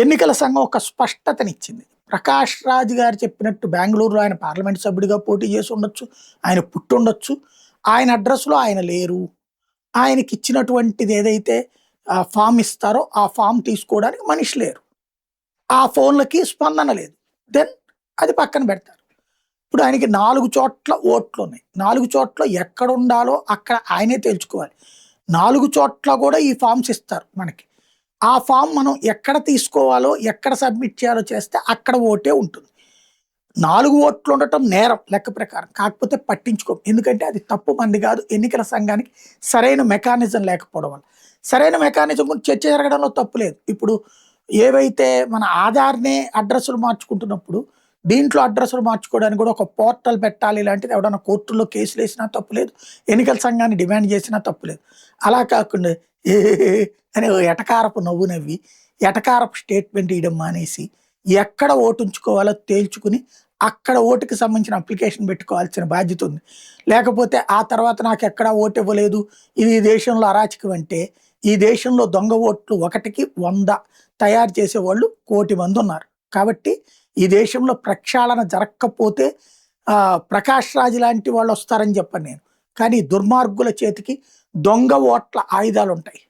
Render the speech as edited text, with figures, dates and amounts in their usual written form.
ఎన్నికల సంఘం ఒక స్పష్టతనిచ్చింది. ప్రకాష్ రాజ్ గారు చెప్పినట్టు బెంగుళూరులో ఆయన పార్లమెంట్ సభ్యుడిగా పోటీ చేసి ఉండొచ్చు. ఆయన పుట్టుండొచ్చు. ఆయన అడ్రస్‌లో ఆయన లేరు. ఆయనకిచ్చినటువంటిది ఏదైతే ఫార్మ్ ఇస్తారో, ఆ ఫార్మ్ తీసుకోవడానికి మనిషి లేరు. ఆ ఫోన్‌లకి స్పందన లేదు. దెన్ అది పక్కన పెడతారు. ఇప్పుడు ఆయనకి 4 చోట్ల ఓట్లున్నాయి. 4 చోట్ల ఎక్కడుండాలో అక్కడ ఆయనే తేల్చుకోవాలి. 4 చోట్ల గూడా ఈ ఫార్మ్స్ ఇస్తారు మనకి. ఆ ఫార్మ్ మనం ఎక్కడ తీసుకోవాలో, ఎక్కడ సబ్మిట్ చేయాలో చేస్తే అక్కడ ఓటే ఉంటుంది. 4 ఓట్లు ఉండటం నేరం లెక్క ప్రకారం. కాకపోతే పట్టించుకోం. ఎందుకంటే అది తప్పు మనది కాదు. ఎన్నికల సంఘానికి సరైన మెకానిజం లేకపోవడం వల్ల. సరైన మెకానిజం గురించి చర్చ జరగడంలో తప్పు లేదు. ఇప్పుడు ఏవైతే మన ఆధార్‌నే అడ్రెస్సులు మార్చుకుంటున్నప్పుడు, దీంట్లో అడ్రెస్సులు మార్చుకోవడానికి కూడా ఒక పోర్టల్ పెట్టాలి. ఇలాంటిది ఎవడన్నా కోర్టుల్లో కేసులేసినా తప్పులేదు. ఎన్నికల సంఘాన్ని డిమాండ్ చేసినా తప్పులేదు. అలా కాకుండా అని ఓ ఎటకారపు నవ్వు నవ్వి, ఎటకారపు స్టేట్మెంట్ ఇయడం మానేసి, ఎక్కడ ఓటుంచుకోవాలో తేల్చుకుని, అక్కడ ఓటుకి సంబంధించిన అప్లికేషన్ పెట్టుకోవాల్సిన బాధ్యత ఉంది. లేకపోతే ఆ తర్వాత నాకెక్కడా ఓటివ్వలేదు, ఇది ఈ దేశంలో అరాచకం అంటే, ఈ దేశంలో దొంగ ఓట్లు 1కి 100 తయారు చేసేవాళ్ళు 1,00,00,000 మందున్నారు. కాబట్టి ఈ దేశంలో ప్రక్షాళన జరక్కపోతే ప్రకాష్ రాజ్ లాంటి వాళ్ళొస్తారని చెప్పను నేను. కానీ దుర్మార్గుల చేతికి దొంగ ఓట్ల ఆయుధాలుంటాయి.